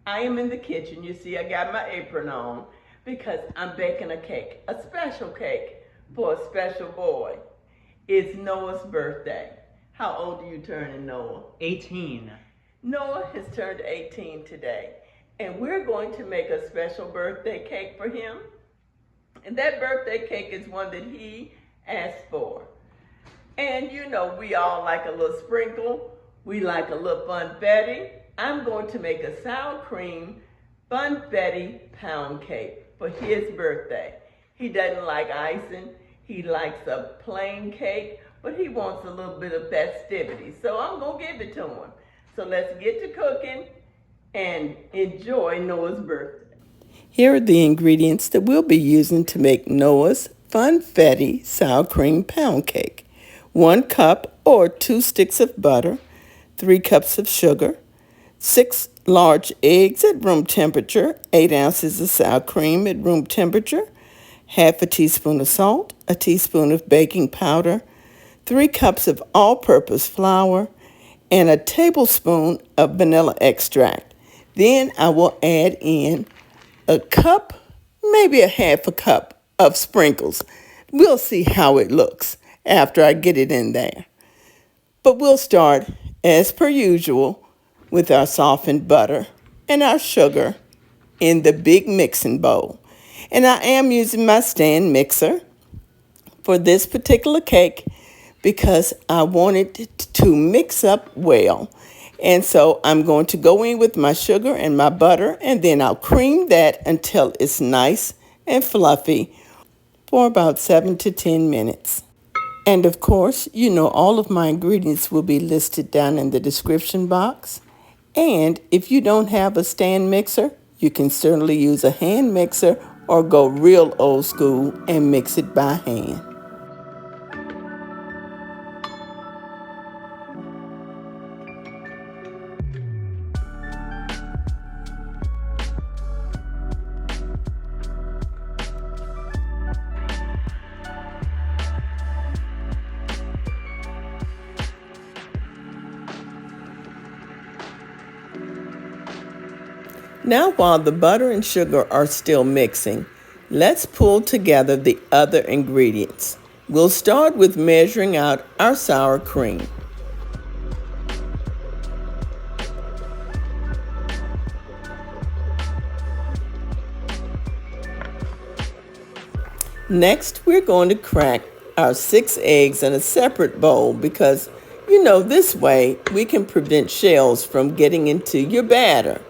I am in the kitchen. You see, I got my apron on because I'm baking a cake, a special cake for a special boy. It's Noah's birthday. How old are you turning, Noah? 18. Noah has turned 18 today, and we're going to make a special birthday cake for him. And that birthday cake is one that he asked for. And you know, we all like a little sprinkle. We like a little funfetti. I'm going to make a sour cream funfetti pound cake for his birthday. He doesn't like icing. He likes a plain cake, but he wants a little bit of festivity. So I'm going to give it to him. So let's get to cooking and enjoy Noah's birthday. Here are the ingredients that we'll be using to make Noah's Funfetti sour cream pound cake. 1 cup or 2 sticks of butter, 3 cups of sugar, 6 large eggs at room temperature, 8 ounces of sour cream at room temperature, half a teaspoon of salt, a teaspoon of baking powder, 3 cups of all-purpose flour, and a tablespoon of vanilla extract. Then I will add in a cup, maybe a half a cup of sprinkles. We'll see how it looks after I get it in there. But we'll start, as per usual, with our softened butter and our sugar in the big mixing bowl. And I am using my stand mixer for this particular cake because I want it to mix up well. And so I'm going to go in with my sugar and my butter, and then I'll cream that until it's nice and fluffy for about 7 to 10 minutes. And of course, you know, all of my ingredients will be listed down in the description box. And if you don't have a stand mixer, you can certainly use a hand mixer or go real old school and mix it by hand. Now, while the butter and sugar are still mixing, let's pull together the other ingredients. We'll start with measuring out our sour cream. Next, we're going to crack our 6 eggs in a separate bowl because, you know, this way we can prevent shells from getting into your batter.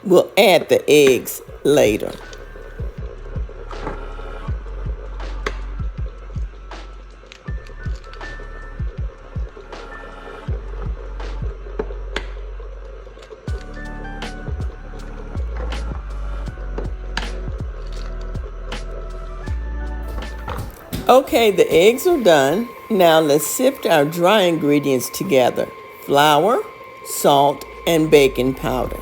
We'll add the eggs later. Okay, the eggs are done. Now let's sift our dry ingredients together: flour, salt, and baking powder.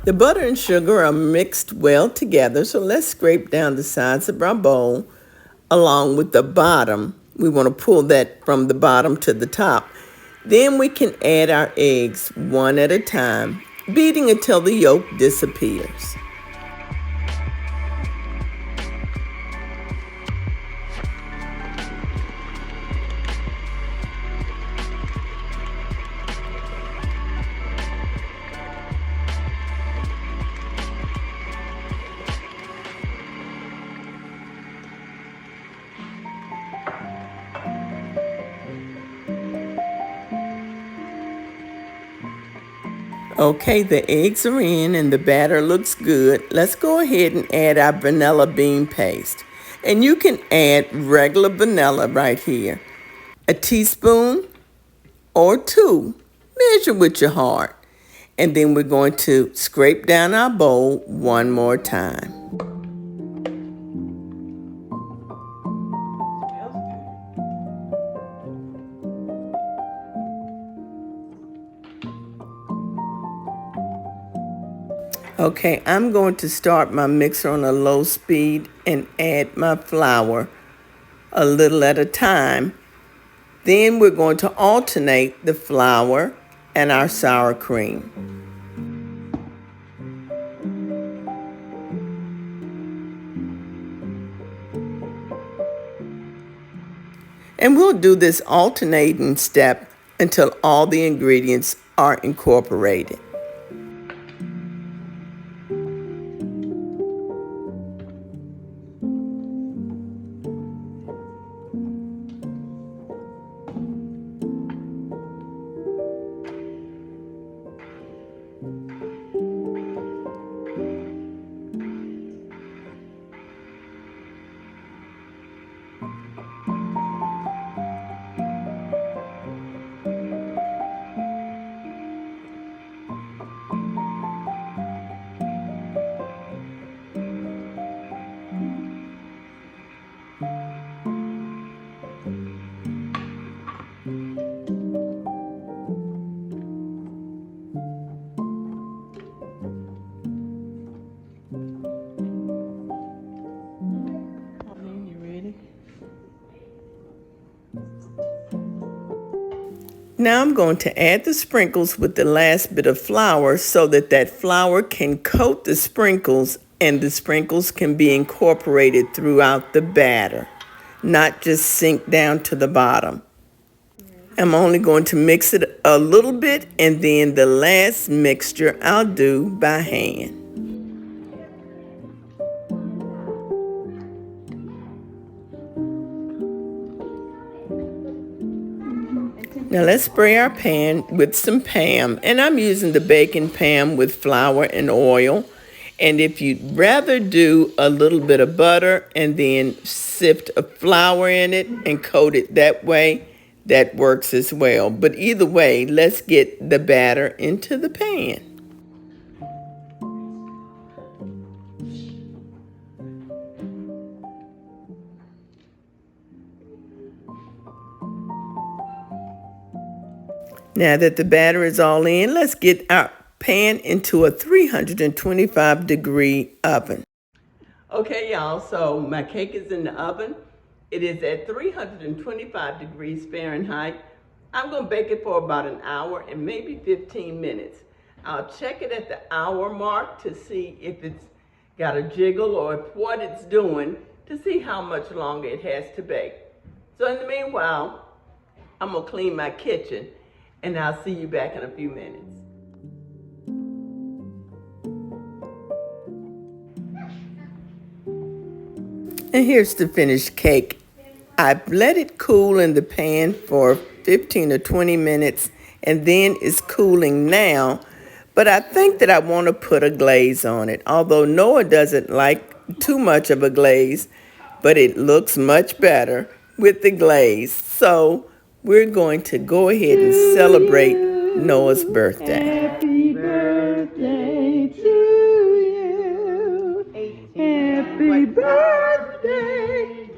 The butter and sugar are mixed well together, so let's scrape down the sides of our bowl along with the bottom. We want to pull that from the bottom to the top. Then we can add our eggs one at a time, beating until the yolk disappears. Okay, the eggs are in and the batter looks good. Let's go ahead and add our vanilla bean paste. And you can add regular vanilla right here. A teaspoon or two. Measure with your heart. And then we're going to scrape down our bowl one more time. Okay, I'm going to start my mixer on a low speed and add my flour a little at a time. Then we're going to alternate the flour and our sour cream. And we'll do this alternating step until all the ingredients are incorporated. Now I'm going to add the sprinkles with the last bit of flour so that that flour can coat the sprinkles and the sprinkles can be incorporated throughout the batter, not just sink down to the bottom. I'm only going to mix it a little bit and then the last mixture I'll do by hand. Now let's spray our pan with some Pam, and I'm using the baking Pam with flour and oil. And if you'd rather do a little bit of butter and then sift a flour in it and coat it that way, that works as well. But either way, let's get the batter into the pan. Now that the batter is all in, let's get our pan into a 325-degree oven. Okay, y'all, so my cake is in the oven. It is at 325 degrees Fahrenheit. I'm going to bake it for about an hour and maybe 15 minutes. I'll check it at the hour mark to see if it's got a jiggle or if what it's doing to see how much longer it has to bake. So in the meanwhile, I'm going to clean my kitchen. And I'll see you back in a few minutes. And here's the finished cake. I've let it cool in the pan for 15 or 20 minutes, and then it's cooling now. But I think that I want to put a glaze on it, although Noah doesn't like too much of a glaze, but it looks much better with the glaze. So we're going to go ahead and celebrate Noah's birthday. Happy birthday to you. Happy birthday,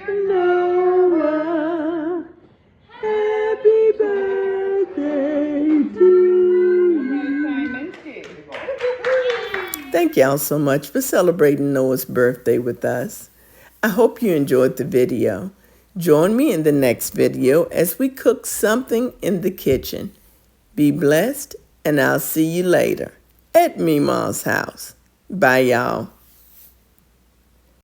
Noah. Happy birthday to you. Thank y'all so much for celebrating Noah's birthday with us. I hope you enjoyed the video. Join me in the next video as we cook something in the kitchen. Be blessed, and I'll see you later at Memaw's house. Bye, y'all.